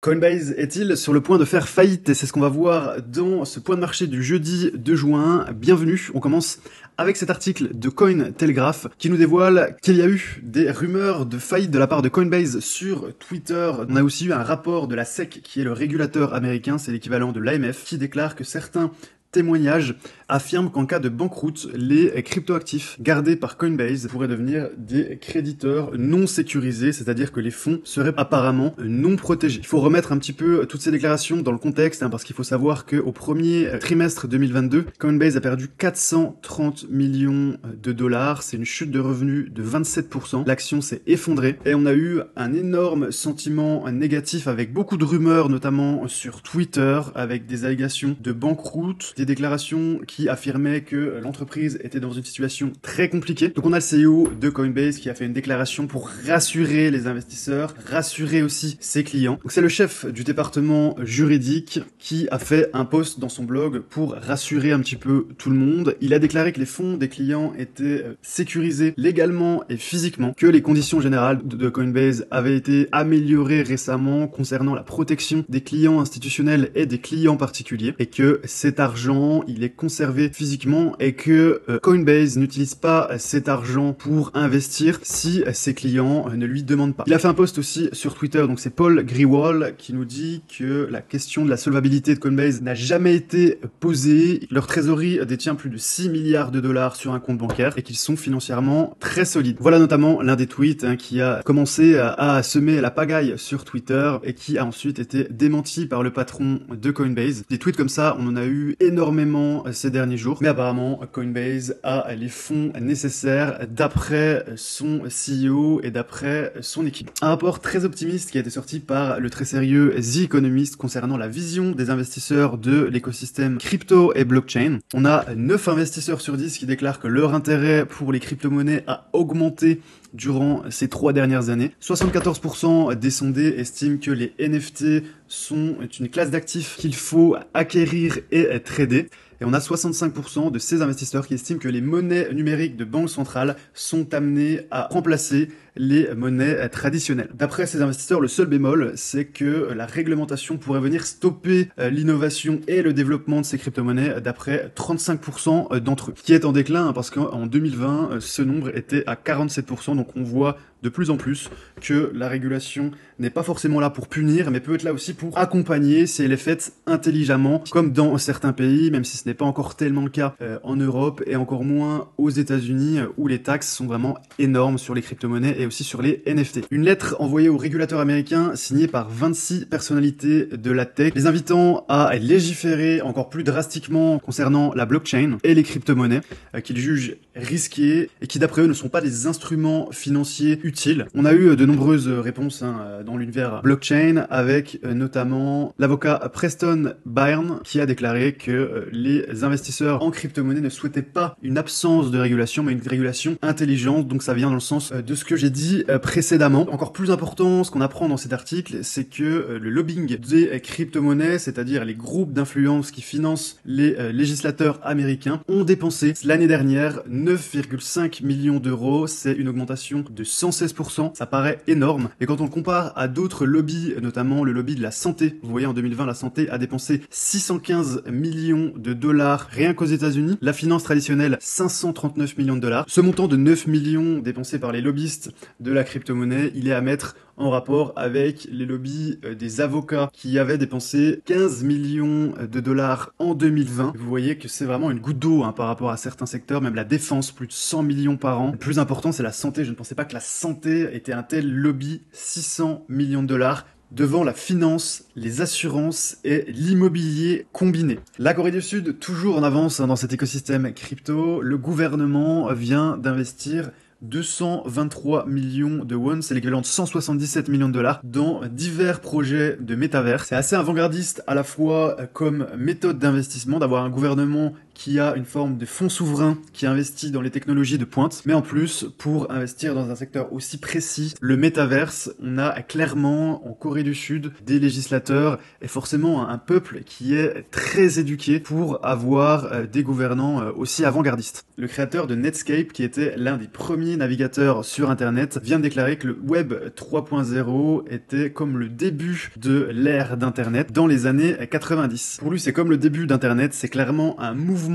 Coinbase est-il sur le point de faire faillite? Et c'est ce qu'on va voir dans ce point de marché du jeudi 2 juin. Bienvenue, on commence avec cet article de Cointelegraph qui nous dévoile qu'il y a eu des rumeurs de faillite de la part de Coinbase sur Twitter. On a aussi eu un rapport de la SEC qui est le régulateur américain, c'est l'équivalent de l'AMF, qui déclare que certains témoignages affirment qu'en cas de banqueroute, les cryptoactifs gardés par Coinbase pourraient devenir des créditeurs non sécurisés, c'est-à-dire que les fonds seraient apparemment non protégés. Il faut remettre un petit peu toutes ces déclarations dans le contexte, parce qu'il faut savoir qu'au premier trimestre 2022, Coinbase a perdu 430 millions de dollars, c'est une chute de revenus de 27%, l'action s'est effondrée, et on a eu un énorme sentiment négatif avec beaucoup de rumeurs, notamment sur Twitter, avec des allégations de banqueroute, des déclarations qui affirmaient que l'entreprise était dans une situation très compliquée. Donc on a le CEO de Coinbase qui a fait une déclaration pour rassurer les investisseurs, rassurer aussi ses clients. Donc c'est le chef du département juridique qui a fait un post dans son blog pour rassurer un petit peu tout le monde. Il a déclaré que les fonds des clients étaient sécurisés légalement et physiquement, que les conditions générales de Coinbase avaient été améliorées récemment concernant la protection des clients institutionnels et des clients particuliers, et que cet argent il est conservé physiquement et que Coinbase n'utilise pas cet argent pour investir si ses clients ne lui demandent pas. Il a fait un post aussi sur Twitter, donc c'est Paul Grewal qui nous dit que la question de la solvabilité de Coinbase n'a jamais été posée. Leur trésorerie détient plus de 6 milliards de dollars sur un compte bancaire et qu'ils sont financièrement très solides. Voilà notamment l'un des tweets qui a commencé à semer la pagaille sur Twitter et qui a ensuite été démenti par le patron de Coinbase. Des tweets comme ça, on en a eu énormément ces derniers jours, mais apparemment Coinbase a les fonds nécessaires d'après son CEO et d'après son équipe. Un rapport très optimiste qui a été sorti par le très sérieux The Economist concernant la vision des investisseurs de l'écosystème crypto et blockchain. On a 9 investisseurs sur 10 qui déclarent que leur intérêt pour les crypto-monnaies a augmenté durant ces 3 dernières années. 74% des sondés estiment que les NFT sont une classe d'actifs qu'il faut acquérir et trader. Et on a 65% de ces investisseurs qui estiment que les monnaies numériques de banque centrale sont amenées à remplacer les monnaies traditionnelles. D'après ces investisseurs, le seul bémol, c'est que la réglementation pourrait venir stopper l'innovation et le développement de ces crypto-monnaies d'après 35% d'entre eux, qui est en déclin parce qu'en 2020, ce nombre était à 47%, donc on voit de plus en plus que la régulation n'est pas forcément là pour punir, mais peut être là aussi pour accompagner si elle est faite intelligemment, comme dans certains pays, même si ce n'est pas encore tellement le cas en Europe et encore moins aux États-Unis, où les taxes sont vraiment énormes sur les crypto-monnaies et aussi sur les NFT. Une lettre envoyée au régulateur américain signée par 26 personnalités de la tech, les invitant à légiférer encore plus drastiquement concernant la blockchain et les crypto-monnaies, qu'ils jugent risquées et qui d'après eux ne sont pas des instruments financiers utiles. On a eu de nombreuses réponses dans l'univers blockchain, avec notamment l'avocat Preston Byrne qui a déclaré que les investisseurs en crypto-monnaie ne souhaitaient pas une absence de régulation, mais une régulation intelligente. Donc ça vient dans le sens de ce que j'ai dit précédemment. Encore plus important, ce qu'on apprend dans cet article, c'est que le lobbying des crypto-monnaies, c'est-à-dire les groupes d'influence qui financent les législateurs américains, ont dépensé l'année dernière 9,5 millions d'euros. C'est une augmentation de 116%. Ça paraît énorme. Et quand on le compare à d'autres lobbies, notamment le lobby de la santé, vous voyez en 2020, la santé a dépensé 615 millions de dollars rien qu'aux États-Unis. La finance traditionnelle, 539 millions de dollars. Ce montant de 9 millions dépensés par les lobbyistes de la crypto-monnaie, il est à mettre en rapport avec les lobbies des avocats qui avaient dépensé 15 millions de dollars en 2020. Vous voyez que c'est vraiment une goutte d'eau par rapport à certains secteurs, même la défense, plus de 100 millions par an. Le plus important, c'est la santé. Je ne pensais pas que la santé était un tel lobby, 600 millions de dollars. Devant la finance, les assurances et l'immobilier combiné. La Corée du Sud, toujours en avance dans cet écosystème crypto, le gouvernement vient d'investir 223 millions de won, c'est l'équivalent de 177 millions de dollars, dans divers projets de métavers. C'est assez avant-gardiste à la fois comme méthode d'investissement, d'avoir un gouvernement qui a une forme de fonds souverain qui investit dans les technologies de pointe, mais en plus, pour investir dans un secteur aussi précis, le métaverse, on a clairement en Corée du Sud des législateurs et forcément un peuple qui est très éduqué pour avoir des gouvernants aussi avant-gardistes. Le créateur de Netscape, qui était l'un des premiers navigateurs sur Internet, vient de déclarer que le Web 3.0 était comme le début de l'ère d'Internet dans les années 90. Pour lui, c'est comme le début d'Internet, c'est clairement un mouvement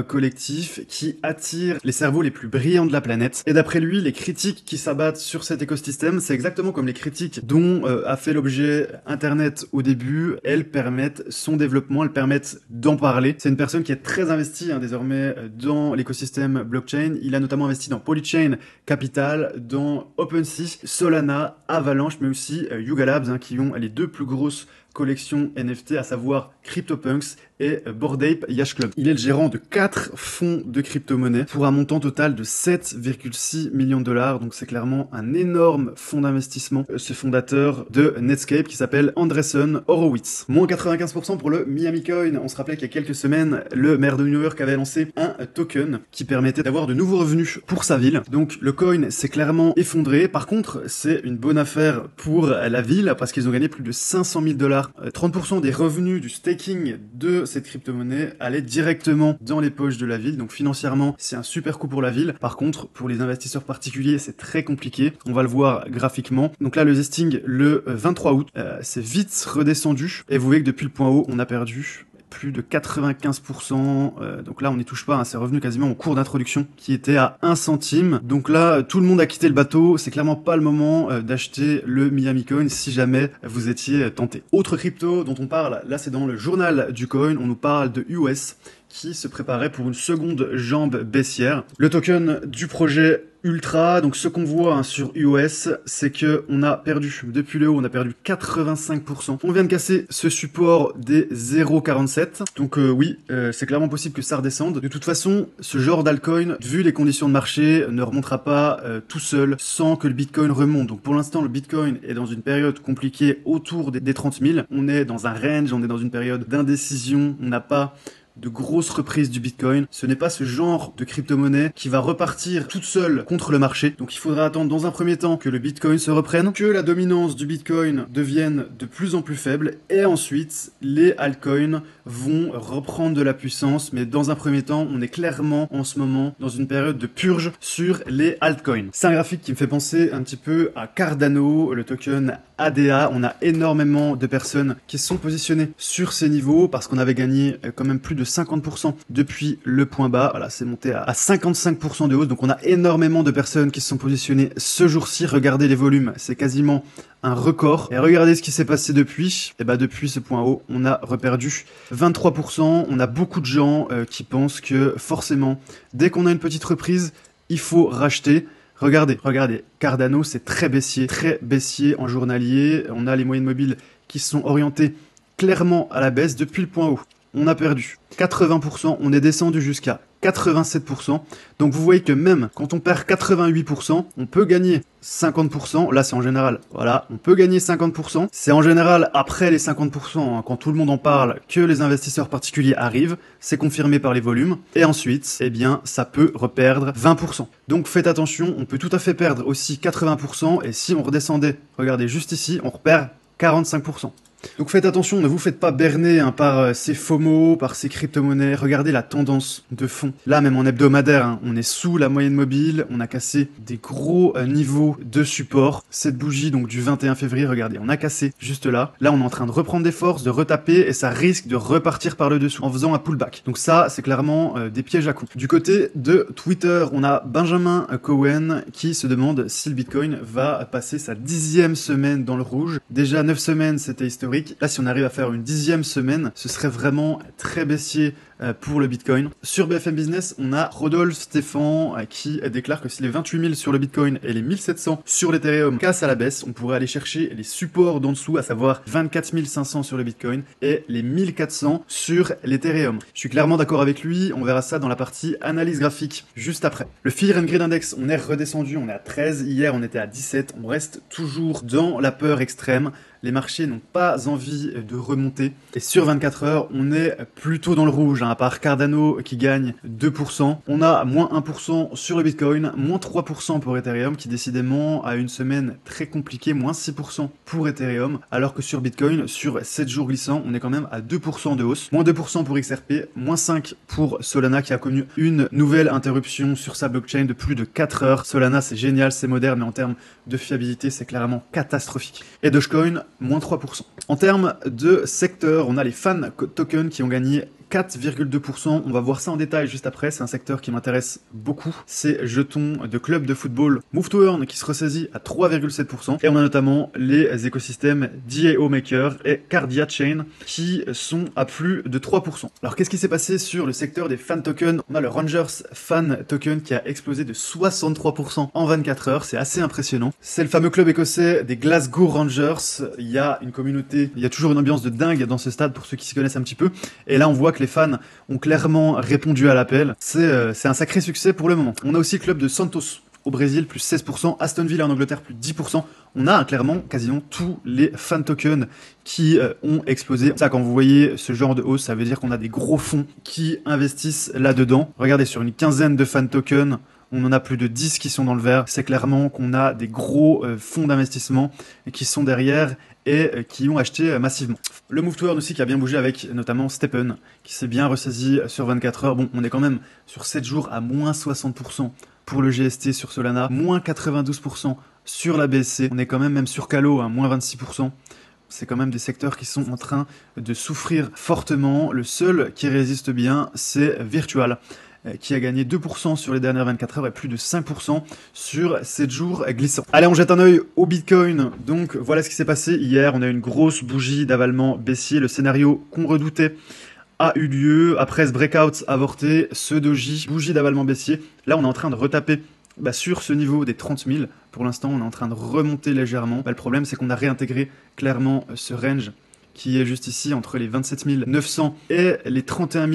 collectif qui attire les cerveaux les plus brillants de la planète. Et d'après lui, les critiques qui s'abattent sur cet écosystème, c'est exactement comme les critiques dont a fait l'objet Internet au début. Elles permettent son développement, elles permettent d'en parler. C'est une personne qui est très investie désormais dans l'écosystème blockchain. Il a notamment investi dans Polychain Capital, dans OpenSea, Solana, Avalanche, mais aussi Yuga Labs, qui ont les deux plus grosses collections NFT, à savoir CryptoPunks et Bored Ape Yacht Club. Il est le gérant de 4 fonds de crypto-monnaies pour un montant total de 7,6 millions de dollars. Donc c'est clairement un énorme fonds d'investissement. Ce fondateur de Netscape qui s'appelle Andreessen Horowitz. Moins 95% pour le Miami Coin. On se rappelait qu'il y a quelques semaines, le maire de New York avait lancé un token qui permettait d'avoir de nouveaux revenus pour sa ville. Donc le coin s'est clairement effondré. Par contre, c'est une bonne affaire pour la ville parce qu'ils ont gagné plus de 500 000 dollars. 30% des revenus du staking de cette crypto-monnaie allait directement dans les poches de la ville. Donc financièrement, c'est un super coup pour la ville. Par contre, pour les investisseurs particuliers, c'est très compliqué. On va le voir graphiquement. Donc là, le vesting le 23 août, c'est vite redescendu. Et vous voyez que depuis le point haut, on a perdu plus de 95%, donc là on n'y touche pas, c'est revenu quasiment au cours d'introduction qui était à 1 centime. Donc là tout le monde a quitté le bateau, c'est clairement pas le moment d'acheter le Miami Coin si jamais vous étiez tenté. Autre crypto dont on parle, là c'est dans le journal du coin, on nous parle de US qui se préparait pour une seconde jambe baissière. Le token du projet Ultra, donc ce qu'on voit sur US, c'est que on a perdu, depuis le haut, on a perdu 85%. On vient de casser ce support des 0,47. Donc oui, c'est clairement possible que ça redescende. De toute façon, ce genre d'altcoin, vu les conditions de marché, ne remontera pas tout seul sans que le Bitcoin remonte. Donc pour l'instant, le Bitcoin est dans une période compliquée autour des 30 000. On est dans un range, on est dans une période d'indécision. On n'a pas de grosses reprises du Bitcoin. Ce n'est pas ce genre de crypto-monnaie qui va repartir toute seule contre le marché. Donc il faudra attendre dans un premier temps que le Bitcoin se reprenne, que la dominance du Bitcoin devienne de plus en plus faible, et ensuite les altcoins vont reprendre de la puissance. Mais dans un premier temps, on est clairement en ce moment dans une période de purge sur les altcoins. C'est un graphique qui me fait penser un petit peu à Cardano, le token ADA. On a énormément de personnes qui se sont positionnées sur ces niveaux parce qu'on avait gagné quand même plus de 50% depuis le point bas. Voilà, c'est monté à 55% de hausse. Donc on a énormément de personnes qui se sont positionnées ce jour-ci. Regardez les volumes, c'est quasiment un record. Et regardez ce qui s'est passé depuis. Et bah depuis ce point haut, on a reperdu 23%. On a beaucoup de gens qui pensent que forcément, dès qu'on a une petite reprise, il faut racheter. Regardez, Cardano, c'est très baissier en journalier. On a les moyennes mobiles qui se sont orientées clairement à la baisse depuis le point haut. On a perdu 80%, on est descendu jusqu'à 87%. Donc vous voyez que même quand on perd 88%, on peut gagner 50%. Là, c'est en général, voilà, on peut gagner 50%. C'est en général après les 50%, quand tout le monde en parle, que les investisseurs particuliers arrivent. C'est confirmé par les volumes. Et ensuite, eh bien, ça peut reperdre 20%. Donc faites attention, on peut tout à fait perdre aussi 80%. Et si on redescendait, regardez juste ici, on repère 45%. Donc faites attention, ne vous faites pas berner par ces FOMO, par ces crypto-monnaies. Regardez la tendance de fond. Là, même en hebdomadaire, on est sous la moyenne mobile. On a cassé des gros niveaux de support. Cette bougie donc du 21 février, regardez, on a cassé juste là. Là, on est en train de reprendre des forces, de retaper et ça risque de repartir par le dessous en faisant un pullback. Donc ça, c'est clairement des pièges à coups. Du côté de Twitter, on a Benjamin Cohen qui se demande si le Bitcoin va passer sa 10e semaine dans le rouge. Déjà 9 semaines, c'était historique. Là, si on arrive à faire une 10e semaine, ce serait vraiment très baissier pour le Bitcoin. Sur BFM Business, on a Rodolphe Stéphan qui déclare que si les 28 000 sur le Bitcoin et les 1700 sur l'Ethereum cassent à la baisse, on pourrait aller chercher les supports d'en dessous, à savoir 24 500 sur le Bitcoin et les 1400 sur l'Ethereum. Je suis clairement d'accord avec lui, on verra ça dans la partie analyse graphique juste après. Le Fear and Greed Index, on est redescendu, on est à 13, hier on était à 17, on reste toujours dans la peur extrême. Les marchés n'ont pas envie de remonter. Et sur 24 heures, on est plutôt dans le rouge. hein, à part Cardano qui gagne 2%. On a moins 1% sur le Bitcoin, moins 3% pour Ethereum qui décidément a une semaine très compliquée, moins 6% pour Ethereum, alors que sur Bitcoin, sur 7 jours glissants, on est quand même à 2% de hausse. Moins 2% pour XRP, moins 5% pour Solana qui a connu une nouvelle interruption sur sa blockchain de plus de 4 heures. Solana, c'est génial, c'est moderne, mais en termes de fiabilité, c'est clairement catastrophique. Et Dogecoin, moins 3%. En termes de secteur, on a les fan tokens qui ont gagné 4,2%. On va voir ça en détail juste après. C'est un secteur qui m'intéresse beaucoup. Ces jetons de club de football Move to Earn qui se ressaisit à 3,7%. Et on a notamment les écosystèmes DAO Maker et Cardia Chain qui sont à plus de 3%. Alors qu'est-ce qui s'est passé sur le secteur des fan tokens? On a le Rangers Fan Token qui a explosé de 63% en 24 heures. C'est assez impressionnant. C'est le fameux club écossais des Glasgow Rangers. Il y a une communauté, il y a toujours une ambiance de dingue dans ce stade pour ceux qui s'y connaissent un petit peu. Et là, on voit que les fans ont clairement répondu à l'appel. C'est un sacré succès pour le moment. On a aussi le club de Santos au Brésil, plus 16%, Aston Villa en Angleterre, plus 10%. On a clairement quasiment tous les fan tokens qui ont explosé. Ça, quand vous voyez ce genre de hausse, ça veut dire qu'on a des gros fonds qui investissent là-dedans. Regardez, sur une quinzaine de fan tokens, on en a plus de 10 qui sont dans le vert. C'est clairement qu'on a des gros fonds d'investissement qui sont derrière et qui ont acheté massivement. Le Move to Earn aussi qui a bien bougé avec notamment Steppen, qui s'est bien ressaisi sur 24 heures. Bon, on est quand même sur 7 jours à moins 60% pour le GST sur Solana, moins 92% sur la BSC. On est quand même sur Calo, hein, moins 26%. C'est quand même des secteurs qui sont en train de souffrir fortement. Le seul qui résiste bien, c'est Virtual, qui a gagné 2% sur les dernières 24 heures et plus de 5% sur 7 jours glissants. Allez, on jette un œil au Bitcoin. Donc voilà ce qui s'est passé hier. On a eu une grosse bougie d'avalement baissier. Le scénario qu'on redoutait a eu lieu. Après ce breakout avorté, ce doji, bougie d'avalement baissier. Là, on est en train de retaper sur ce niveau des 30 000. Pour l'instant, on est en train de remonter légèrement. Le problème, c'est qu'on a réintégré clairement ce range qui est juste ici entre les 27 900 et les 31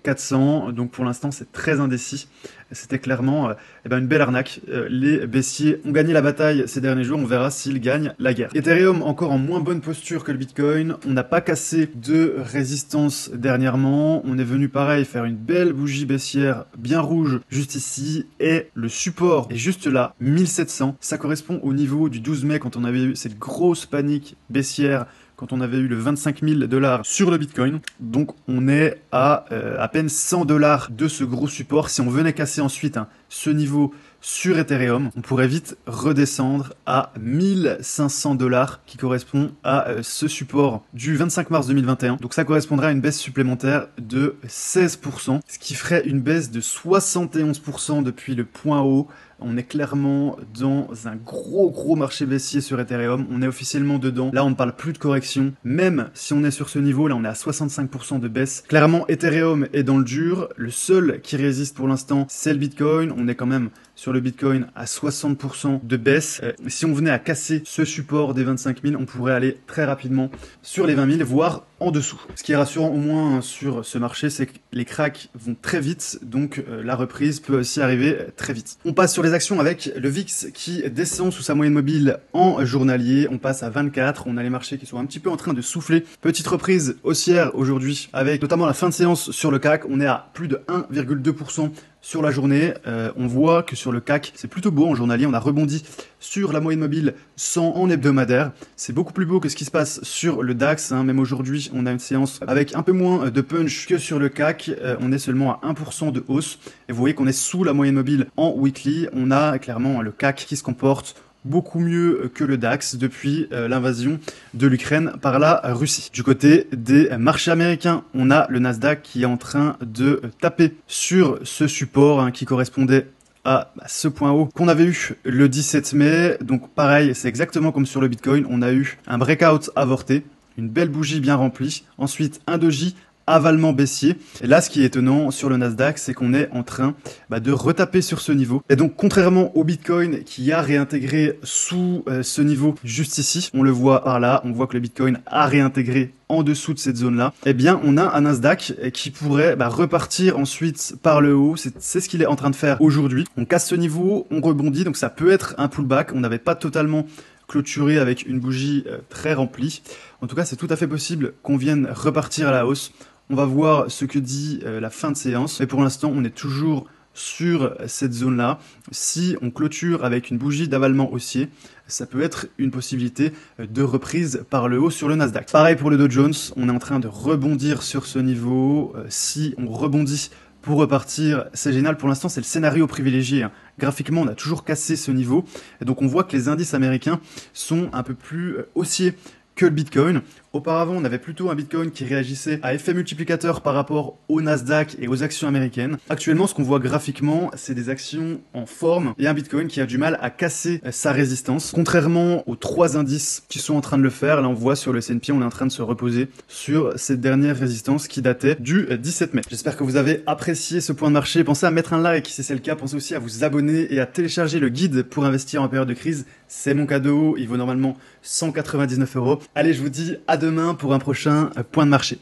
400. Donc pour l'instant, c'est très indécis. C'était clairement une belle arnaque. Les baissiers ont gagné la bataille ces derniers jours. On verra s'ils gagnent la guerre. Ethereum encore en moins bonne posture que le Bitcoin. On n'a pas cassé de résistance dernièrement. On est venu pareil faire une belle bougie baissière bien rouge juste ici. Et le support est juste là, 1700. Ça correspond au niveau du 12 mai quand on avait eu cette grosse panique baissière, quand on avait eu le 25 000 $ sur le Bitcoin. Donc on est à peine 100 $ de ce gros support. Si on venait casser ensuite ce niveau sur Ethereum, on pourrait vite redescendre à 1500 $ qui correspond à ce support du 25 mars 2021. Donc ça correspondrait à une baisse supplémentaire de 16%, ce qui ferait une baisse de 71% depuis le point haut. On est clairement dans un gros marché baissier sur Ethereum. On est officiellement dedans. Là, on ne parle plus de correction. Même si on est sur ce niveau, là, on est à 65% de baisse. Clairement, Ethereum est dans le dur. Le seul qui résiste pour l'instant, c'est le Bitcoin. On est quand même sur le Bitcoin à 60% de baisse. Si on venait à casser ce support des 25 000, on pourrait aller très rapidement sur les 20 000, voire en dessous. Ce qui est rassurant au moins sur ce marché, c'est que les cracks vont très vite, donc la reprise peut aussi arriver très vite. On passe sur les actions avec le VIX qui descend sous sa moyenne mobile en journalier. On passe à 24, on a les marchés qui sont un petit peu en train de souffler. Petite reprise haussière aujourd'hui avec notamment la fin de séance sur le CAC. On est à plus de 1,2% sur la journée. On voit que sur le CAC, c'est plutôt beau en journalier. On a rebondi sur la moyenne mobile 100 en hebdomadaire. C'est beaucoup plus beau que ce qui se passe sur le DAX. Même aujourd'hui, on a une séance avec un peu moins de punch que sur le CAC. On est seulement à 1% de hausse. Et vous voyez qu'on est sous la moyenne mobile en weekly. On a clairement le CAC qui se comporte beaucoup mieux que le DAX depuis l'invasion de l'Ukraine par la Russie. Du côté des marchés américains, on a le Nasdaq qui est en train de taper sur ce support qui correspondait à ce point haut qu'on avait eu le 17 mai. Donc pareil, c'est exactement comme sur le Bitcoin. On a eu un breakout avorté, une belle bougie bien remplie, ensuite un doji avalement baissier. Et là, ce qui est étonnant sur le Nasdaq, c'est qu'on est en train de retaper sur ce niveau. Et donc, contrairement au Bitcoin qui a réintégré sous ce niveau juste ici, on le voit par là, on voit que le Bitcoin a réintégré en dessous de cette zone-là, eh bien, on a un Nasdaq qui pourrait repartir ensuite par le haut. C'est ce qu'il est en train de faire aujourd'hui. On casse ce niveau, on rebondit, donc ça peut être un pullback. On n'avait pas totalement clôturé avec une bougie très remplie. En tout cas, c'est tout à fait possible qu'on vienne repartir à la hausse. On va voir ce que dit la fin de séance. Mais pour l'instant, on est toujours sur cette zone-là. Si on clôture avec une bougie d'avalement haussier, ça peut être une possibilité de reprise par le haut sur le Nasdaq. Pareil pour le Dow Jones, on est en train de rebondir sur ce niveau. Si on rebondit pour repartir, c'est génial. Pour l'instant, c'est le scénario privilégié, hein. Graphiquement, on a toujours cassé ce niveau. Et donc, on voit que les indices américains sont un peu plus haussiers que le Bitcoin. Auparavant, on avait plutôt un Bitcoin qui réagissait à effet multiplicateur par rapport au Nasdaq et aux actions américaines. Actuellement, ce qu'on voit graphiquement, c'est des actions en forme et un Bitcoin qui a du mal à casser sa résistance. Contrairement aux 3 indices qui sont en train de le faire, là on voit sur le S&P, on est en train de se reposer sur cette dernière résistance qui datait du 17 mai. J'espère que vous avez apprécié ce point de marché. Pensez à mettre un like si c'est le cas. Pensez aussi à vous abonner et à télécharger le guide pour investir en période de crise. C'est mon cadeau, il vaut normalement 199 €. Allez, je vous dis à demain pour un prochain point de marché.